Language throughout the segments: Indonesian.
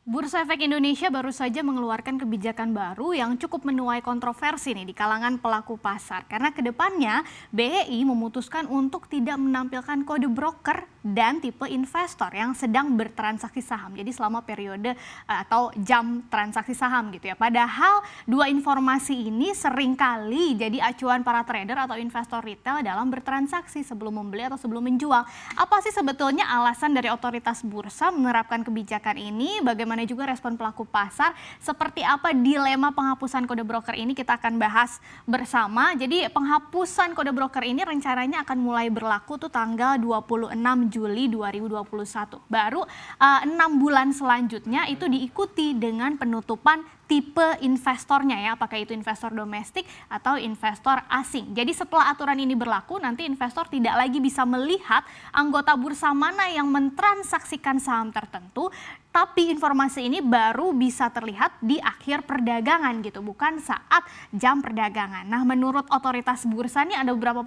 Bursa Efek Indonesia baru saja mengeluarkan kebijakan baru yang cukup menuai kontroversi nih di kalangan pelaku pasar. Karena kedepannya BEI memutuskan untuk tidak menampilkan kode broker dan tipe investor yang sedang bertransaksi saham. Jadi selama periode atau jam transaksi saham gitu ya. Padahal dua informasi ini seringkali jadi acuan para trader atau investor retail dalam bertransaksi sebelum membeli atau sebelum menjual. Apa sih sebetulnya alasan dari otoritas bursa menerapkan kebijakan ini? Bagaimana juga respon pelaku pasar, seperti apa dilema penghapusan kode broker ini kita akan bahas bersama. Jadi penghapusan kode broker ini rencananya akan mulai berlaku tuh tanggal 26 Juli 2021. Baru 6 bulan selanjutnya itu diikuti dengan penutupan tipe investornya ya, apakah itu investor domestik atau investor asing. Jadi setelah aturan ini berlaku, nanti investor tidak lagi bisa melihat anggota bursa mana yang mentransaksikan saham tertentu, tapi informasi ini baru bisa terlihat di akhir perdagangan gitu, bukan saat jam perdagangan. Nah, menurut otoritas bursa ini ada beberapa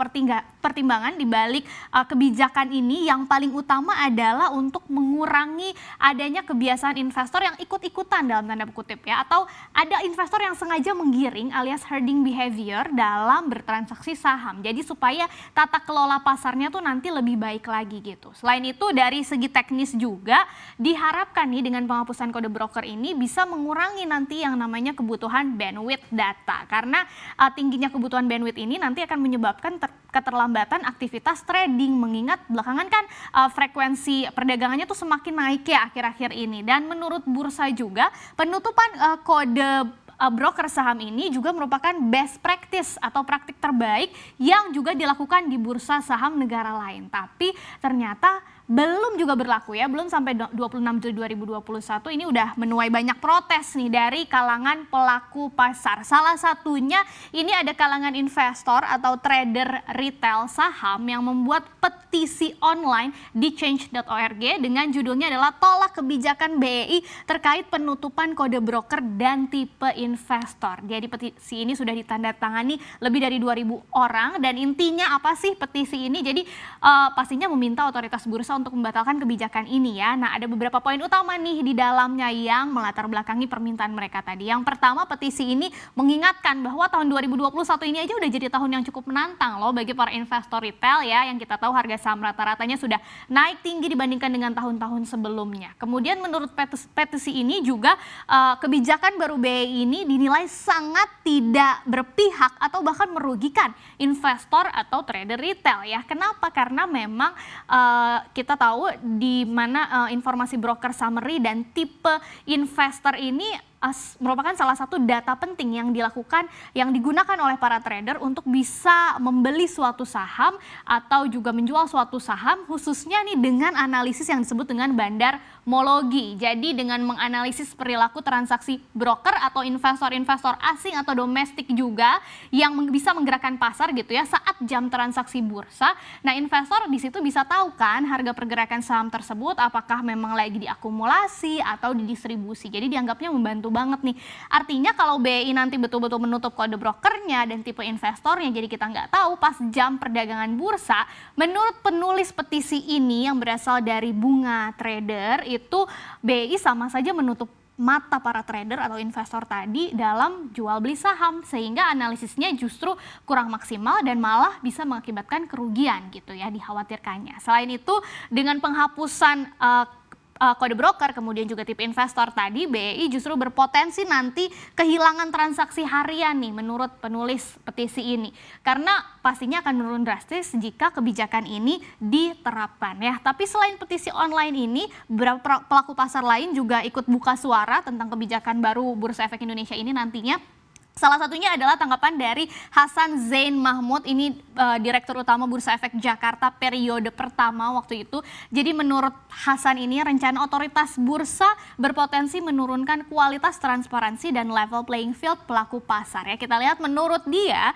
pertimbangan di balik kebijakan ini. Yang paling utama adalah untuk mengurangi adanya kebiasaan investor yang ikut-ikutan dalam tanda kutip ya, atau ada investor yang sengaja menggiring alias herding behavior dalam bertransaksi saham. Jadi supaya tata kelola pasarnya tuh nanti lebih baik lagi gitu. Selain itu dari segi teknis juga diharapkan nih dengan penghapusan kode broker ini bisa mengurangi nanti yang namanya kebutuhan bandwidth data. Karena tingginya kebutuhan bandwidth ini nanti akan menyebabkan keterlambatan aktivitas trading. Mengingat belakangan kan frekuensi perdagangannya tuh semakin naik ya akhir-akhir ini. Dan menurut bursa juga penutupan kode broker saham ini juga merupakan best practice atau praktik terbaik yang juga dilakukan di bursa saham negara lain. Tapi ternyata belum juga berlaku ya, belum sampai 26 Juli 2021 ini udah menuai banyak protes nih dari kalangan pelaku pasar. Salah satunya ini ada kalangan investor atau trader retail saham yang membuat petisi online di change.org dengan judulnya adalah tolak kebijakan BEI terkait penutupan kode broker dan tipe investor. Jadi petisi ini sudah ditandatangani lebih dari 2.000 orang dan intinya apa sih petisi ini? Jadi pastinya meminta otoritas bursa untuk membatalkan kebijakan ini ya. Nah, ada beberapa poin utama nih di dalamnya yang melatar belakangi permintaan mereka tadi. Yang pertama, petisi ini mengingatkan bahwa tahun 2021 ini aja udah jadi tahun yang cukup menantang loh bagi para investor retail ya, yang kita tahu harga saham rata-ratanya sudah naik tinggi dibandingkan dengan tahun-tahun sebelumnya. Kemudian menurut petisi ini juga kebijakan baru BEI ini dinilai sangat tidak berpihak atau bahkan merugikan investor atau trader retail ya. Kenapa? Karena memang kita tahu di mana informasi broker summary dan tipe investor ini merupakan salah satu data penting yang dilakukan, yang digunakan oleh para trader untuk bisa membeli suatu saham atau juga menjual suatu saham, khususnya nih dengan analisis yang disebut dengan bandarmologi. Jadi dengan menganalisis perilaku transaksi broker atau investor-investor asing atau domestik juga yang bisa menggerakkan pasar gitu ya saat jam transaksi bursa. Nah, investor di situ bisa tahu kan harga pergerakan saham tersebut apakah memang lagi diakumulasi atau didistribusi. Jadi dianggapnya membantu banget nih. Artinya kalau BEI nanti betul-betul menutup kode brokernya dan tipe investornya, jadi kita nggak tahu pas jam perdagangan bursa, menurut penulis petisi ini yang berasal dari Bunga Trader, itu BEI sama saja menutup mata para trader atau investor tadi dalam jual beli saham, sehingga analisisnya justru kurang maksimal dan malah bisa mengakibatkan kerugian gitu ya, dikhawatirkannya. Selain itu dengan penghapusan kode broker kemudian juga tipe investor tadi, BEI justru berpotensi nanti kehilangan transaksi harian nih menurut penulis petisi ini, karena pastinya akan menurun drastis jika kebijakan ini diterapkan ya. Tapi selain petisi online ini, beberapa pelaku pasar lain juga ikut buka suara tentang kebijakan baru Bursa Efek Indonesia ini nantinya. Salah satunya adalah tanggapan dari Hasan Zain Mahmud, ini Direktur Utama Bursa Efek Jakarta periode pertama waktu itu. Jadi menurut Hasan ini rencana otoritas bursa berpotensi menurunkan kualitas transparansi dan level playing field pelaku pasar ya. Kita lihat menurut dia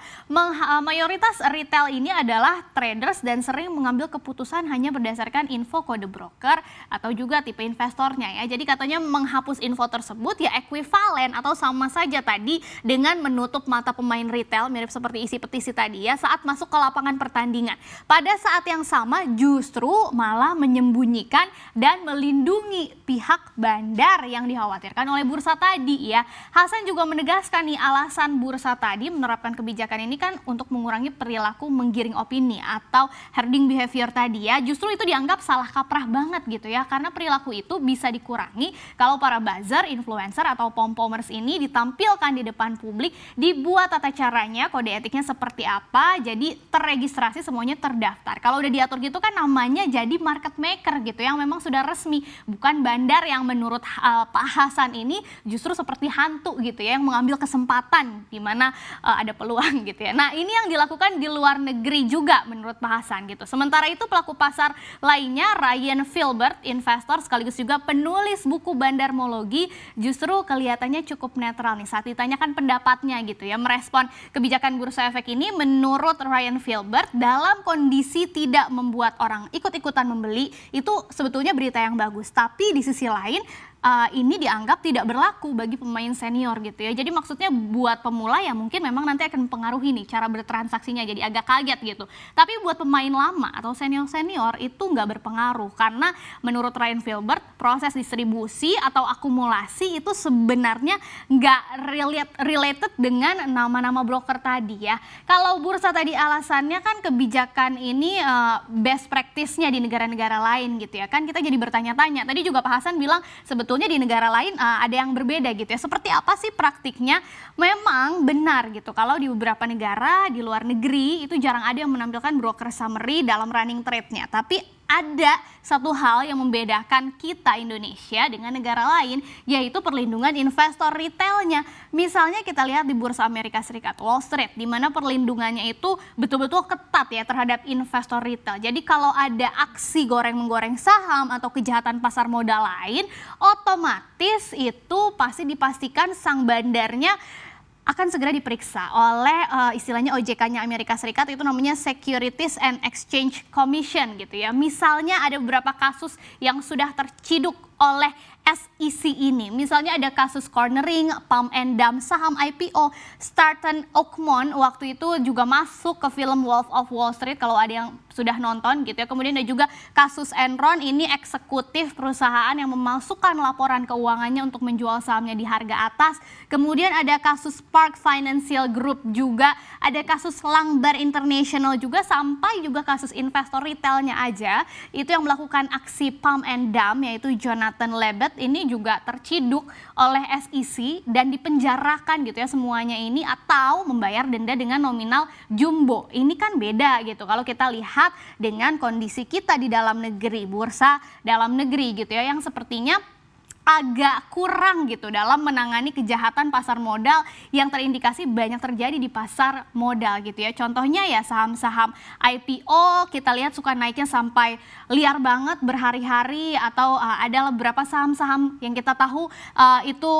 mayoritas retail ini adalah traders dan sering mengambil keputusan hanya berdasarkan info kode broker atau juga tipe investornya ya. Jadi katanya menghapus info tersebut ya ekuivalen atau sama saja tadi dengan dengan menutup mata pemain retail mirip seperti isi petisi tadi ya saat masuk ke lapangan pertandingan. Pada saat yang sama justru malah menyembunyikan dan melindungi pihak bandar yang dikhawatirkan oleh bursa tadi ya. Hasan juga menegaskan nih alasan bursa tadi menerapkan kebijakan ini kan untuk mengurangi perilaku menggiring opini atau herding behavior tadi ya. Justru itu dianggap salah kaprah banget gitu ya, karena perilaku itu bisa dikurangi kalau para buzzer, influencer atau pom-pomers ini ditampilkan di depan publik, dibuat tata caranya, kode etiknya seperti apa, jadi terregistrasi semuanya terdaftar. Kalau udah diatur gitu kan namanya jadi market maker gitu yang memang sudah resmi, bukan bandar yang menurut Pak Hasan ini justru seperti hantu gitu ya, yang mengambil kesempatan di mana ada peluang gitu ya. Nah, ini yang dilakukan di luar negeri juga menurut Pak Hasan gitu. Sementara itu pelaku pasar lainnya Ryan Filbert, investor sekaligus juga penulis buku Bandarmologi, justru kelihatannya cukup netral nih saat ditanyakan pendapatnya gitu ya, merespon kebijakan bursa efek ini. Menurut Ryan Filbert, dalam kondisi tidak membuat orang ikut-ikutan membeli itu sebetulnya berita yang bagus, tapi di sisi lain ini dianggap tidak berlaku bagi pemain senior gitu ya. Jadi maksudnya buat pemula ya mungkin memang nanti akan mempengaruhi nih cara bertransaksinya, jadi agak kaget gitu. Tapi buat pemain lama atau senior-senior itu nggak berpengaruh, karena menurut Ryan Filbert proses distribusi atau akumulasi itu sebenarnya nggak related dengan nama-nama broker tadi ya. Kalau bursa tadi alasannya kan kebijakan ini best practice-nya di negara-negara lain gitu ya. Kan kita jadi bertanya-tanya. Tadi juga Pak Hasan bilang sebetulnya di negara lain ada yang berbeda gitu ya. Seperti apa sih praktiknya? Memang benar gitu. Kalau di beberapa negara di luar negeri itu jarang ada yang menampilkan broker summary dalam running trade-nya. Tapi ada satu hal yang membedakan kita Indonesia dengan negara lain, yaitu perlindungan investor retailnya. Misalnya kita lihat di Bursa Amerika Serikat, Wall Street, di mana perlindungannya itu betul-betul ketat ya terhadap investor retail. Jadi kalau ada aksi goreng-menggoreng saham atau kejahatan pasar modal lain, otomatis itu pasti dipastikan sang bandarnya akan segera diperiksa oleh istilahnya OJK-nya Amerika Serikat, itu namanya Securities and Exchange Commission gitu ya. Misalnya ada beberapa kasus yang sudah terciduk oleh SEC ini. Misalnya ada kasus cornering, pump and dump saham IPO, Stratton Oakmont waktu itu juga masuk ke film Wolf of Wall Street kalau ada yang sudah nonton gitu ya. Kemudian ada juga kasus Enron, ini eksekutif perusahaan yang memasukkan laporan keuangannya untuk menjual sahamnya di harga atas. Kemudian ada kasus Park Financial Group juga, ada kasus Langbar International juga, sampai juga kasus investor retailnya aja itu yang melakukan aksi pump and dump, yaitu Jonathan Lebet, ini juga terciduk oleh SEC dan dipenjarakan gitu ya semuanya ini, atau membayar denda dengan nominal jumbo. Ini kan beda gitu kalau kita lihat dengan kondisi kita di dalam negeri, bursa dalam negeri gitu ya, yang sepertinya agak kurang gitu dalam menangani kejahatan pasar modal yang terindikasi banyak terjadi di pasar modal gitu ya. Contohnya ya saham-saham IPO kita lihat suka naiknya sampai liar banget berhari-hari, atau ada beberapa saham-saham yang kita tahu itu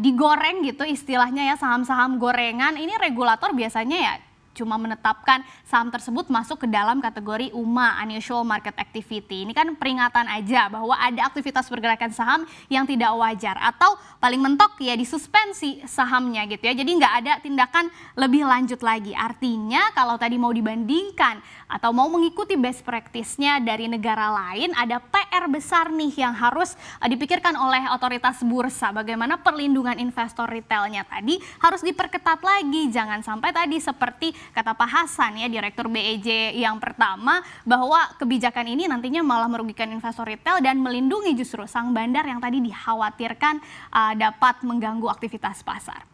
digoreng gitu istilahnya ya, saham-saham gorengan. Ini regulator biasanya ya cuma menetapkan saham tersebut masuk ke dalam kategori UMA, Unusual Market Activity. Ini kan peringatan aja bahwa ada aktivitas pergerakan saham yang tidak wajar, atau paling mentok ya disuspensi sahamnya gitu ya. Jadi nggak ada tindakan lebih lanjut lagi. Artinya kalau tadi mau dibandingkan atau mau mengikuti best practice-nya dari negara lain, ada PR besar nih yang harus dipikirkan oleh otoritas bursa. Bagaimana perlindungan investor retailnya tadi harus diperketat lagi. Jangan sampai tadi seperti kata Pak Hasan ya, Direktur BEJ yang pertama, bahwa kebijakan ini nantinya malah merugikan investor retail dan melindungi justru sang bandar yang tadi dikhawatirkan dapat mengganggu aktivitas pasar.